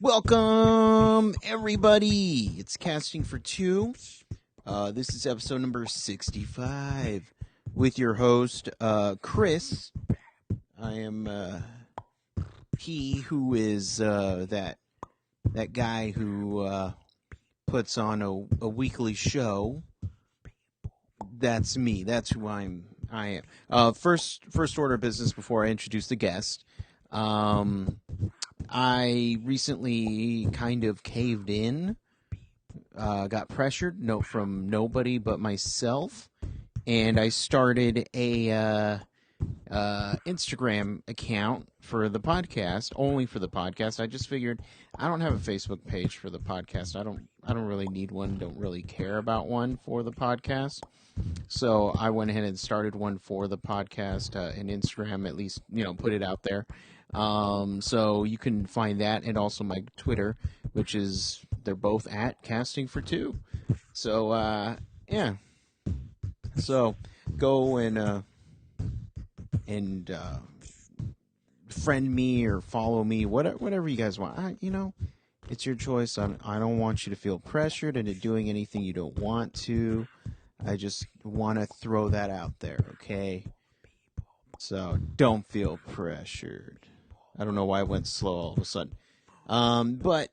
Welcome, everybody. It's Casting for Two. This is episode number 65 with your host, Chris. I am he who is that guy who puts on a weekly show. That's me. That's who I am. First order of business before I introduce the guest. I recently kind of caved in, got pressured, from nobody but myself, and I started a Instagram account for the podcast, only for the podcast. I just figured I don't have a Facebook page for the podcast. I don't really need one, don't really care about one for the podcast. So I went ahead and started one for the podcast, and Instagram, at least, put it out there. So you can find that, and also my Twitter, which is, they're both at Casting for Two. So, yeah. So go and friend me or follow me, whatever you guys want. It's your choice. I don't want you to feel pressured into doing anything you don't want to. I just want to throw that out there, okay? So don't feel pressured. I don't know why I went slow all of a sudden. But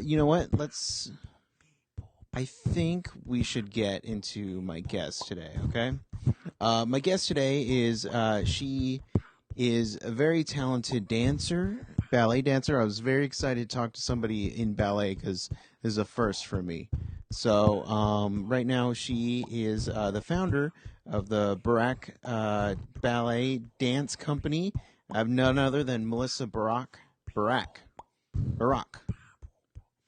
you know what? I think we should get into my guest today, okay? My guest today is, she is a very talented dancer, ballet dancer. I was very excited to talk to somebody in ballet because this is a first for me. So right now she is the founder of the Barak Ballet Dance Company. I have none other than Melissa Barak.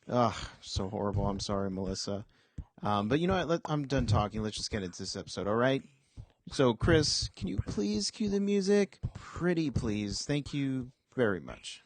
Ugh, so horrible. I'm sorry, Melissa. But you know what? I'm done talking. Let's just get into this episode, all right? So, Chris, can you please cue the music? Pretty please. Thank you very much.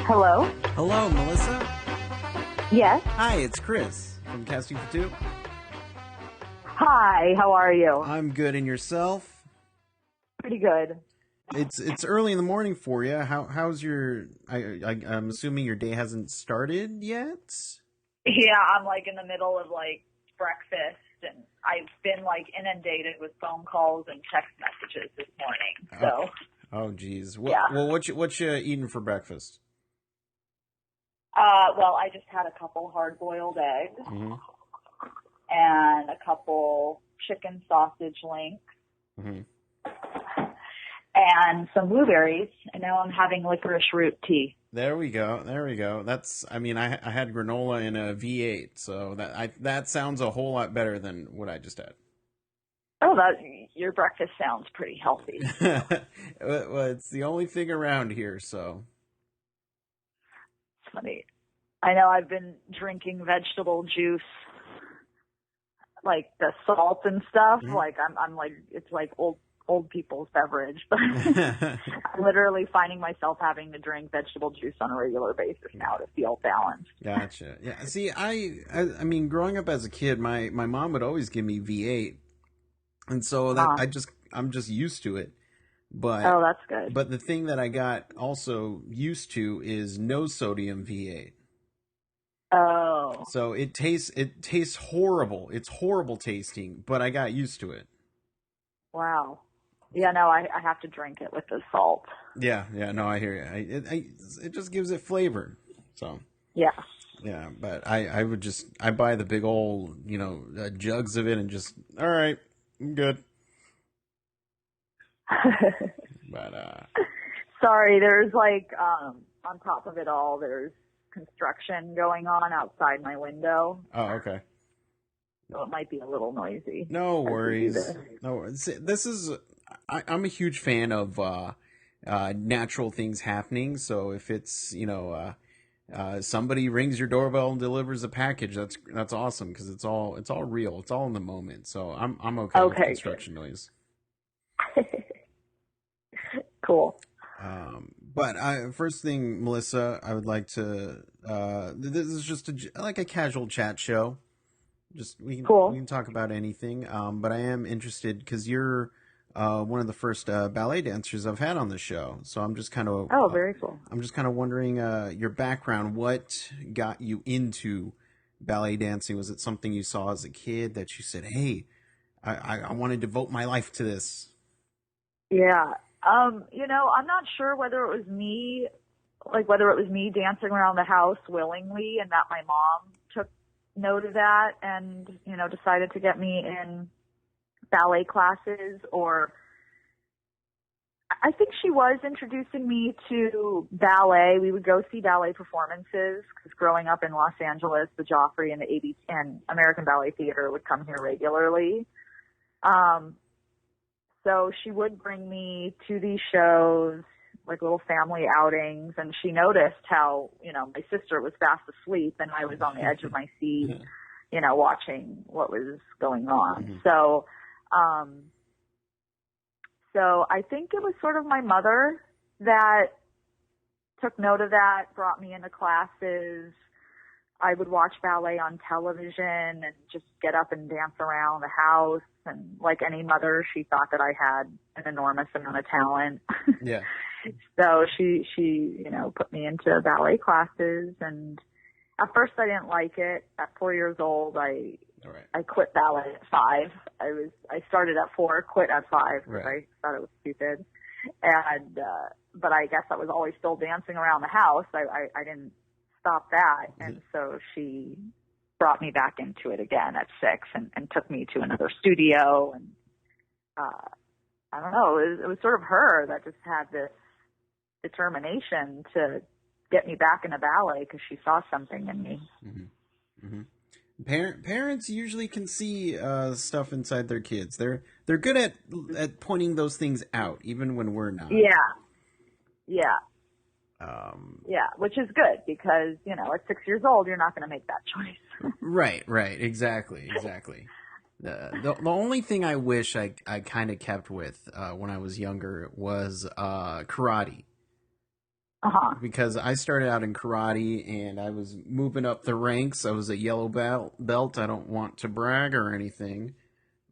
Hello? Hello, Melissa. Yes. Hi, it's Chris from Casting for Two. Hi, how are you? I'm good, and yourself? Pretty good. It's early in the morning for you. How's your? I'm assuming your day hasn't started yet. Yeah, I'm in the middle of breakfast, and I've been inundated with phone calls and text messages this morning. So. Oh, geez. Yeah. Well, what you eating for breakfast? Well, I just had a couple hard-boiled eggs Mm-hmm. and a couple chicken sausage links Mm-hmm. and some blueberries, and now I'm having licorice root tea. There we go. That's. I mean, I had granola in a V8, so that sounds a whole lot better than what I just had. Oh, your breakfast sounds pretty healthy. Well, it's the only thing around here, so. Funny. I know I've been drinking vegetable juice, the salt and stuff. Mm-hmm. I'm it's old people's beverage, but I'm literally finding myself having to drink vegetable juice on a regular basis now to feel balanced. Gotcha. Yeah. See, I mean, growing up as a kid, my mom would always give me V8, and so that I'm just used to it. But oh, that's good. But the thing that I got also used to is no sodium V8. Oh. So it tastes horrible. It's horrible tasting, but I got used to it. Wow. Yeah, no, I have to drink it with the salt. Yeah, no, I hear you. It just gives it flavor. So. Yeah. Yeah, but I buy the big old, jugs of it and just, all right, I'm good. But sorry, there's on top of it all, there's construction going on outside my window. Oh, okay. So it might be a little noisy. No worries. No worries. This is I'm a huge fan of natural things happening. So if it's somebody rings your doorbell and delivers a package, that's awesome because it's all real. It's all in the moment. So I'm okay with Okay, good. construction noise. Cool. But first thing, Melissa, I would like to. This is just like a casual chat show. Just we Cool. can talk about anything. But I am interested because you're one of the first ballet dancers I've had on the show. So Oh, very cool. I'm just kind of wondering your background. What got you into ballet dancing? Was it something you saw as a kid that you said, "Hey, I want to devote my life to this"? Yeah. I'm not sure whether it was me, whether it was me dancing around the house willingly and that my mom took note of that and, decided to get me in ballet classes, or I think she was introducing me to ballet. We would go see ballet performances because growing up in Los Angeles, the Joffrey and the ABC and American Ballet Theater would come here regularly. So she would bring me to these shows, like little family outings, and she noticed how, my sister was fast asleep and I was on the edge of my seat, watching what was going on. Mm-hmm. So I think it was sort of my mother that took note of that, brought me into classes. I would watch ballet on television and just get up and dance around the house. And like any mother, she thought that I had an enormous amount of talent. Yeah. So she put me into ballet classes. And at first I didn't like it. At 4 years old, I quit ballet at 5. I started at 4, quit at 5 because I thought it was stupid. And, but I guess I was always still dancing around the house. I didn't stop that. And so she brought me back into it again at 6 and took me to another studio. And, I don't know, it was sort of her that just had this determination to get me back into ballet because she saw something in me. Mm-hmm. Mm-hmm. Parents usually can see stuff inside their kids. They're good at pointing those things out, even when we're not. Yeah, which is good because at 6 years old you're not going to make that choice. Right, exactly. The only thing I wish I kind of kept with when I was younger was karate. Because I started out in karate and I was moving up the ranks. I was a yellow belt. I don't want to brag or anything,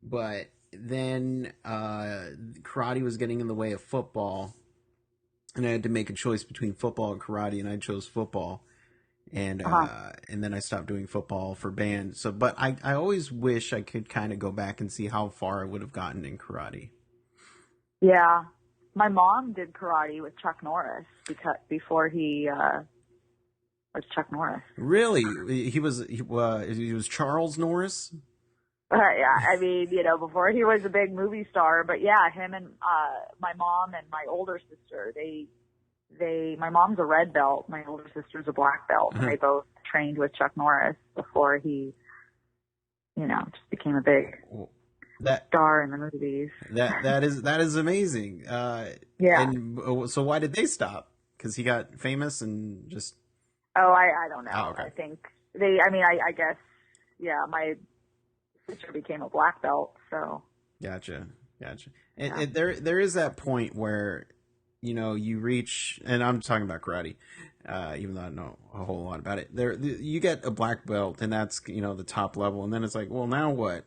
but then karate was getting in the way of football, and I had to make a choice between football and karate, and I chose football. And then I stopped doing football for band. So, but I always wish I could kind of go back and see how far I would have gotten in karate. Yeah. My mom did karate with Chuck Norris before he was Chuck Norris. Really? He was Charles Norris? Yeah, I mean, before he was a big movie star, but yeah, him and my mom and my older sister, my mom's a red belt, my older sister's a black belt, and they both trained with Chuck Norris before he, just became a big star in the movies. That is amazing. Yeah. And so why did they stop? Because he got famous and just. Oh, I don't know. Oh, okay. I think I guess, yeah, my sister became a black belt, so. Gotcha. And there is that point where, you reach, and I'm talking about karate, even though I don't know a whole lot about it. You get a black belt, and that's the top level, and then it's like, well, now what?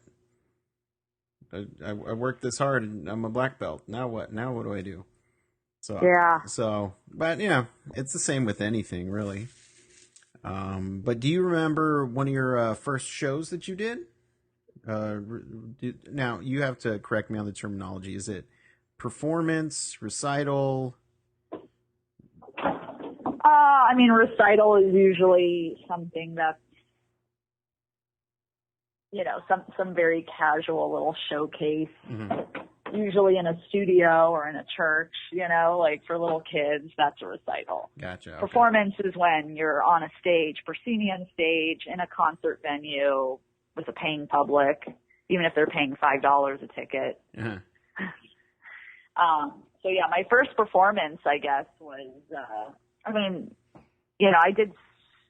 I worked this hard, and I'm a black belt. Now what? Now what do I do? So yeah. But it's the same with anything, really. But do you remember one of your first shows that you did? Now you have to correct me on the terminology. Is it performance, recital? Recital is usually something that's, some very casual little showcase, usually in a studio or in a church, like for little kids, that's a recital. Gotcha. Okay. Performance is when you're on a stage, proscenium stage, in a concert venue with a paying public, even if they're paying $5 a ticket. So yeah, my first performance, I guess, was, I did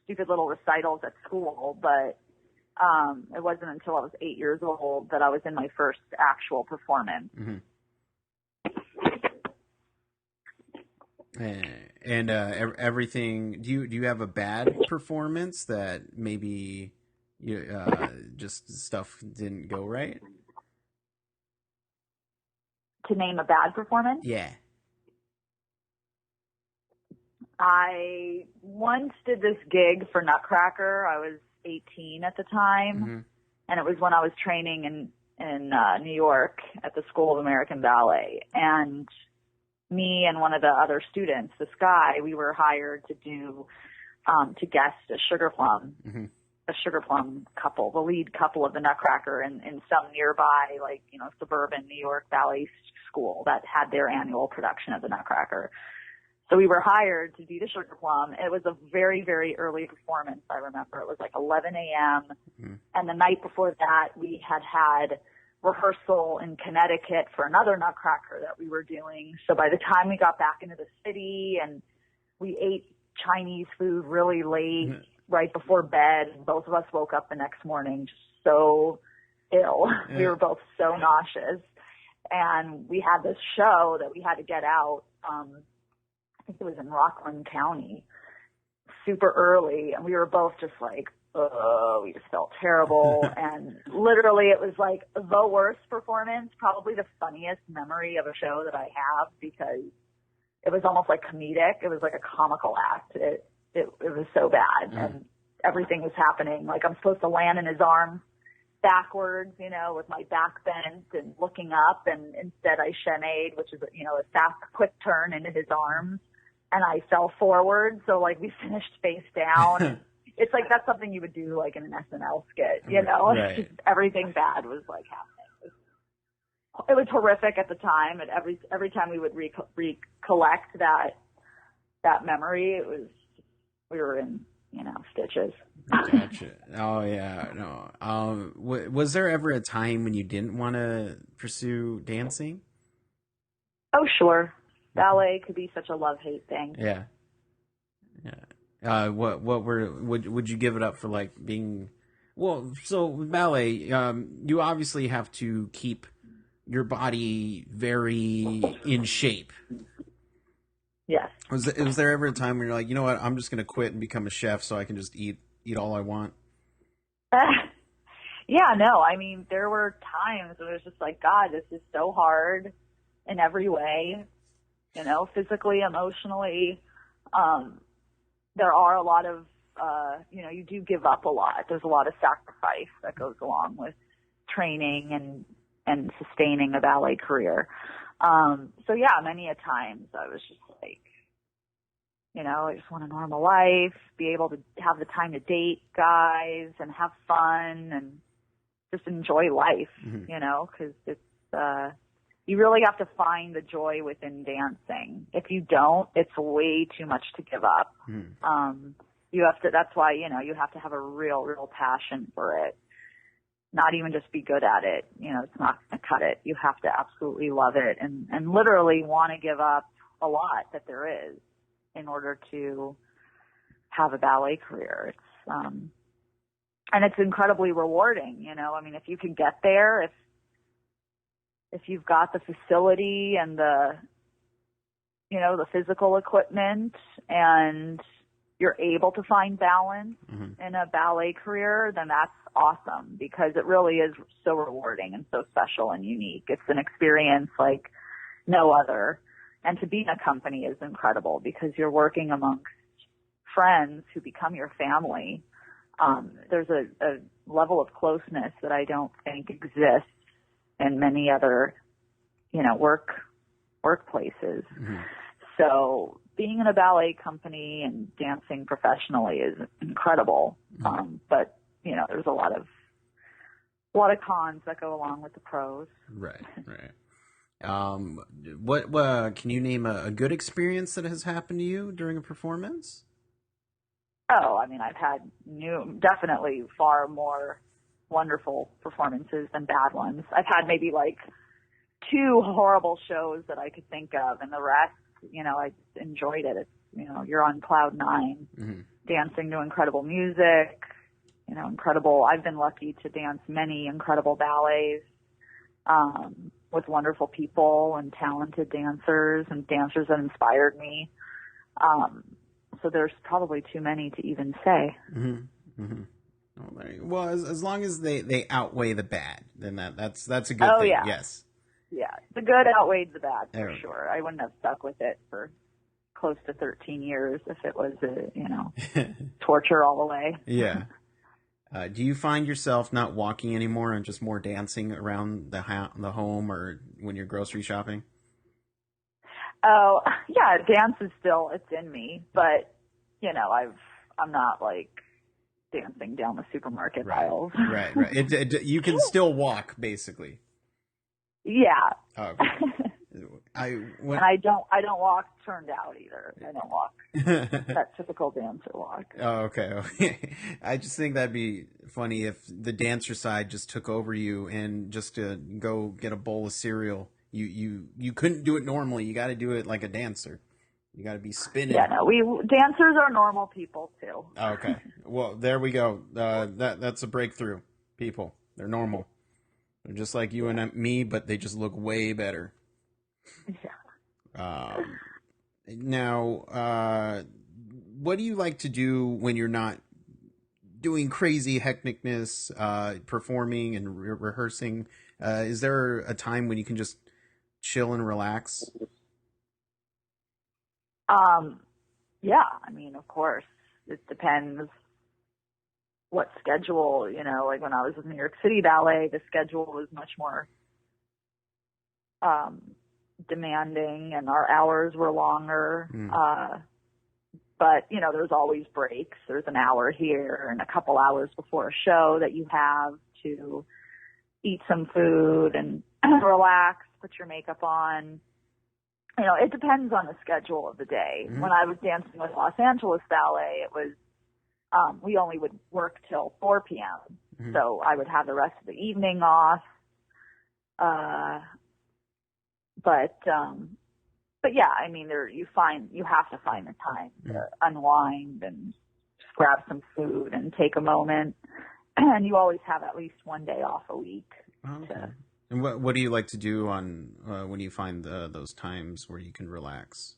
stupid little recitals at school, but it wasn't until I was 8 years old that I was in my first actual performance. Mm-hmm. And everything. Do you have a bad performance that maybe you just stuff didn't go right? To name a bad performance? Yeah. I once did this gig for Nutcracker. I was 18 at the time, mm-hmm. and it was when I was training in New York at the School of American Ballet. And me and one of the other students, this guy, we were hired to do to guest a Sugar Plum, mm-hmm. a Sugar Plum couple, the lead couple of the Nutcracker in some nearby, suburban New York Ballet school that had their annual production of the Nutcracker. So we were hired to do the Sugar Plum. It was a very, very early performance, I remember. It was like 11 a.m. Mm-hmm. And the night before that, we had rehearsal in Connecticut for another Nutcracker that we were doing. So by the time we got back into the city and we ate Chinese food really late, mm-hmm. right before bed, both of us woke up the next morning just so ill. Yeah. We were both so nauseous. And we had this show that we had to get out. I think it was in Rockland County, super early. And we were both just like, oh, we just felt terrible. And literally it was like the worst performance, probably the funniest memory of a show that I have, because it was almost like comedic. It was like a comical act. It was so bad. Mm. And everything was happening. Like I'm supposed to land in his arms backwards, with my back bent and looking up. And instead I chaîned, which is, a fast, quick turn into his arms. And I fell forward. So like we finished face down. It's like that's something you would do like in an SNL skit, Right. Just everything bad was like happening. It was horrific at the time, and every time we would recollect that memory, we were in stitches. Gotcha. Oh yeah, no. Was there ever a time when you didn't want to pursue dancing? Oh sure, ballet could be such a love-hate thing. Yeah. Would you give it up for like being, so with ballet, you obviously have to keep your body very in shape. Yes. Was there ever a time when you're like, you know what, I'm just going to quit and become a chef so I can just eat all I want? Yeah, no, I mean, there were times when it was just like, God, this is so hard in every way, physically, emotionally. There are a lot of, you do give up a lot. There's a lot of sacrifice that goes along with training and sustaining a ballet career. So yeah, many a times I was just like, I just want a normal life, be able to have the time to date guys and have fun and just enjoy life, mm-hmm. Cause it's, you really have to find the joy within dancing. If you don't, it's way too much to give up. Mm. That's why, you have to have a real passion for it. Not even just be good at it. It's not going to cut it. You have to absolutely love it and literally want to give up a lot that there is in order to have a ballet career. It's, and it's incredibly rewarding, if you can get there, if you've got the facility and the physical equipment and you're able to find balance mm-hmm. in a ballet career, then that's awesome, because it really is so rewarding and so special and unique. It's an experience like no other. And to be in a company is incredible because you're working amongst friends who become your family. There's a level of closeness that I don't think exists in many other, workplaces. Mm-hmm. So being in a ballet company and dancing professionally is incredible. Mm-hmm. But there's a lot of cons that go along with the pros. Right. What can you name a good experience that has happened to you during a performance? Oh, I mean, I've had definitely far more wonderful performances than bad ones. I've had maybe like two horrible shows that I could think of, and the rest, I just enjoyed it. It's, you're on cloud nine, dancing to incredible music, incredible. I've been lucky to dance many incredible ballets, with wonderful people and talented dancers and dancers that inspired me. So there's probably too many to even say. Mm-hmm. Mm-hmm. Well, as long as they outweigh the bad, then that's a good thing. Yeah. Yes. Yeah, the good outweighed the bad for sure. I wouldn't have stuck with it for close to 13 years if it was torture all the way. Yeah. Do you find yourself not walking anymore and just more dancing around the home or when you're grocery shopping? Oh, yeah, dance is still, it's in me, but I'm not like dancing down the supermarket aisles. Right. You can still walk, basically. Yeah. Oh, okay. And I don't walk turned out either. I don't walk that typical dancer walk. Oh, okay. I just think that'd be funny if the dancer side just took over you, and just to go get a bowl of cereal, you couldn't do it normally. You got to do it like a dancer. You got to be spinning. Yeah, no, dancers are normal people too. Okay. Well, there we go. That's a breakthrough. People, they're normal. They're just like you and me, but they just look way better. Yeah. Now, what do you like to do when you're not doing crazy hecticness, performing and rehearsing? Is there a time when you can just chill and relax? Yeah, I mean, of course, it depends what schedule, like when I was in New York City Ballet, the schedule was much more demanding and our hours were longer. But, there's always breaks. There's an hour here and a couple hours before a show that you have to eat some food and relax, put your makeup on. It depends on the schedule of the day. Mm-hmm. When I was dancing with Los Angeles Ballet, it was we only would work till 4 p.m. Mm-hmm. So I would have the rest of the evening off. But yeah, I mean, you have to find the time to unwind and just grab some food and take a moment. And you always have at least one day off a week. Okay. And what do you like to do on when you find those times where you can relax?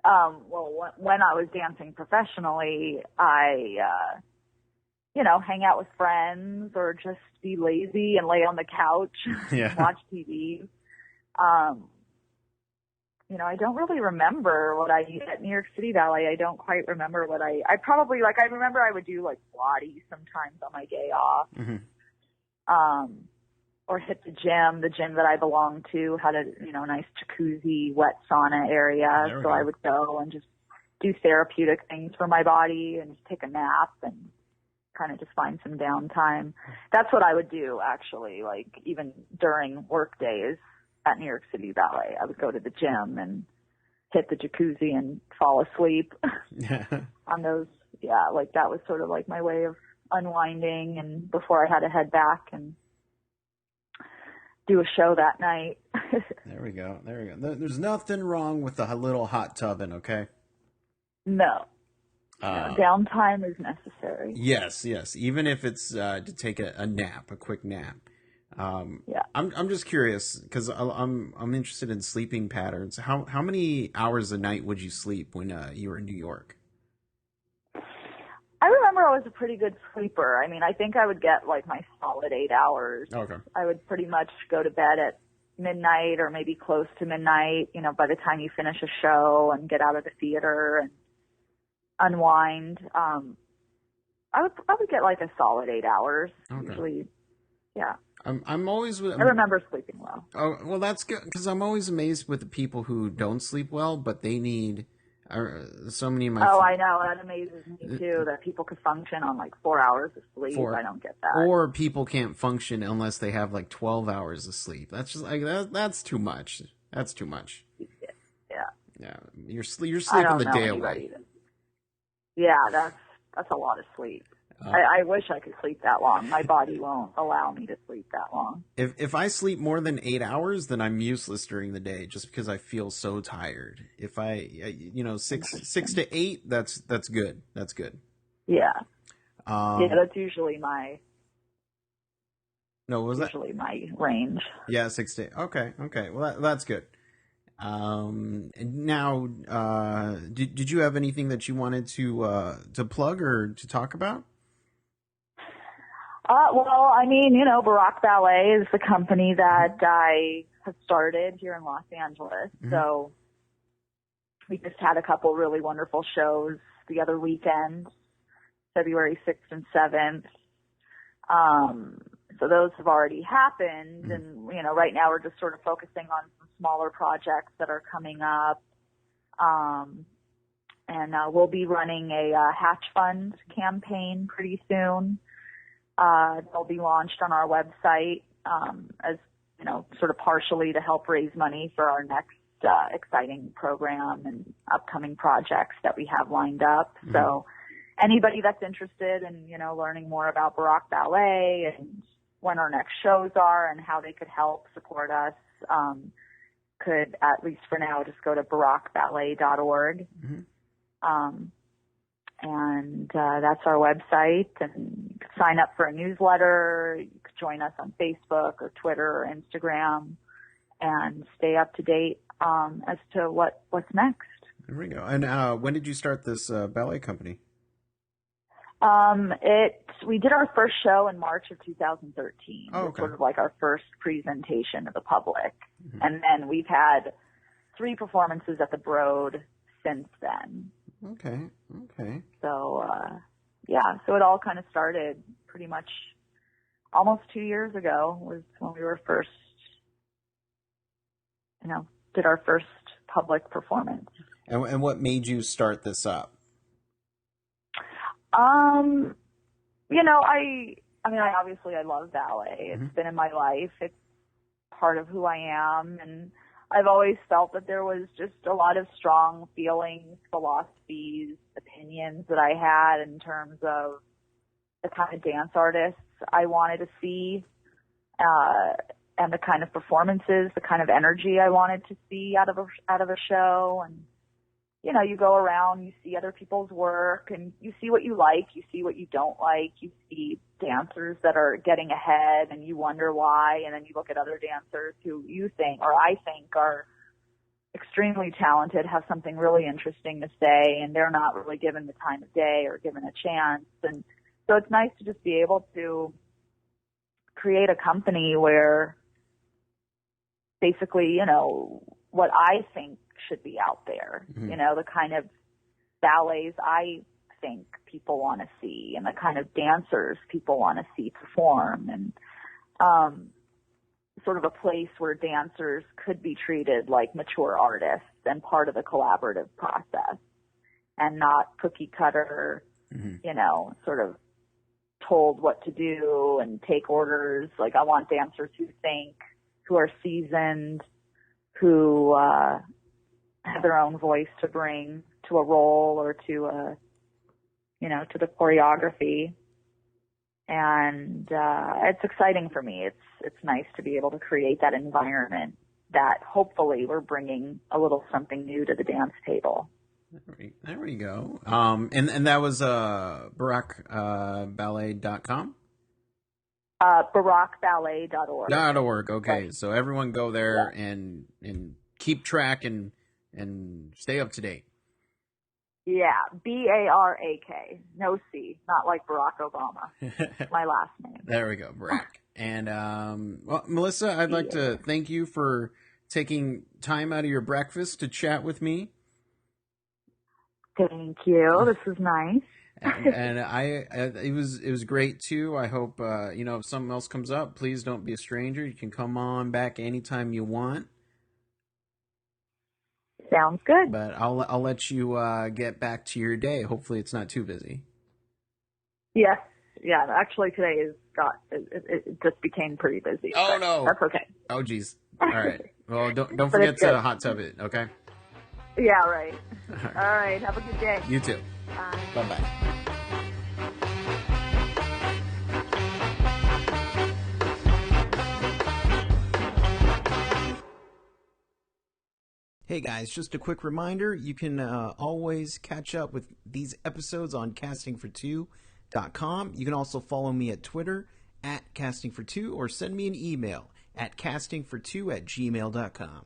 Well, when I was dancing professionally, I, hang out with friends or just be lazy and lay on the couch and watch TV. I don't really remember what I did at New York City Ballet. I don't quite remember what I probably, I remember I would do like Pilates sometimes on my day off. Mm-hmm. Or hit the gym that I belonged to had a, nice jacuzzi, wet sauna area. So I would go and just do therapeutic things for my body and just take a nap and kind of just find some downtime. That's what I would do actually, like even during work days at New York City Ballet. I would go to the gym and hit the jacuzzi and fall asleep on those. Yeah, like that was sort of like my way of unwinding and before I had to head back and do a show that night. There we go. There's nothing wrong with a little hot tubbing, okay? No. Downtime is necessary. Yes. Even if it's to take a nap, a quick nap. Yeah. I'm just curious because I'm interested in sleeping patterns. How many hours a night would you sleep when you were in New York? I remember I was a pretty good sleeper. I mean, I think I would get like my solid 8 hours. Okay. I would pretty much go to bed at midnight or maybe close to midnight, by the time you finish a show and get out of the theater and unwind. I would get like a solid 8 hours. Okay. Usually. Yeah. I'm always. I remember sleeping well. Oh, well, that's good because I'm always amazed with the people who don't sleep well, but they need so many of my. I know that amazes me too. That people could function on like 4 hours of sleep. I don't get that. Or people can't function unless they have like 12 hours of sleep. That's just like that's too much. That's too much. Yeah. You're sleeping the day away. Yeah, that's a lot of sleep. I wish I could sleep that long. My body won't allow me to sleep that long. If I sleep more than 8 hours, then I'm useless during the day, just because I feel so tired. If six to eight, that's good. That's good. Yeah. That's usually my. No, was usually my range. Yeah, 6 to 8. Okay. Well, that's good. And now, did you have anything that you wanted to plug or to talk about? Well, I mean, Barak Ballet is the company that I have started here in Los Angeles. Mm-hmm. So we just had a couple really wonderful shows the other weekend, February 6th and 7th. So those have already happened. Mm-hmm. And, right now we're just sort of focusing on some smaller projects that are coming up. And we'll be running a Hatch Fund campaign pretty soon. They'll be launched on our website as, sort of partially to help raise money for our next exciting program and upcoming projects that we have lined up. Mm-hmm. So anybody that's interested in, learning more about Barak Ballet and when our next shows are and how they could help support us, could, at least for now, just go to barakballet.org. Mm-hmm. And that's our website, and you can sign up for a newsletter. You could join us on Facebook or Twitter or Instagram and stay up to date as to what's next. There we go. And when did you start this ballet company? We did our first show in March of 2013. Oh, okay. It was sort of like our first presentation to the public. Mm-hmm. And then we've had 3 performances at the Broad since then. Okay. So, so it all kind of started pretty much almost 2 years ago was when we were first, did our first public performance. And what made you start this up? I love ballet. It's Mm-hmm. been in my life. It's part of who I am. And I've always felt that there was just a lot of strong feelings, philosophies, opinions that I had in terms of the kind of dance artists I wanted to see, and the kind of performances, the kind of energy I wanted to see out of a show. And, you go around, you see other people's work, and you see what you like, you see what you don't like, you see dancers that are getting ahead, and you wonder why, and then you look at other dancers who you think, or I think, are extremely talented, have something really interesting to say, and they're not really given the time of day or given a chance. And so it's nice to just be able to create a company where basically, what I think should be out there, mm-hmm. The kind of ballets I think people want to see and the kind of dancers people want to see perform, and sort of a place where dancers could be treated like mature artists and part of the collaborative process and not cookie cutter, mm-hmm. Sort of told what to do and take orders. Like, I want dancers who think, who are seasoned, who have their own voice to bring to a role or to to the choreography. And it's exciting for me. It's nice to be able to create that environment that hopefully we're bringing a little something new to the dance table. There we go. And that was barakballet.com? Barakballet.org. .org. Okay, right. So everyone go there, yeah. and keep track and stay up to date. Yeah, Barak, no C, not like Barack Obama. My last name. There we go, Barak. And well, Melissa, I'd like to thank you for taking time out of your breakfast to chat with me. Thank you. This was nice. and it was great too. I hope if something else comes up, please don't be a stranger. You can come on back anytime you want. Sounds good. But I'll let you get back to your day. Hopefully, it's not too busy. Yes. Yeah. Actually, today it just became pretty busy. Oh no, that's okay. Oh geez. All right. Well, don't forget to hot tub it. Okay. Yeah. Right. All right. Have a good day. You too. Bye. Bye-bye. Hey guys, just a quick reminder, you can always catch up with these episodes on castingfor2.com. You can also follow me at Twitter at castingfor2 or send me an email at castingfor2@gmail.com.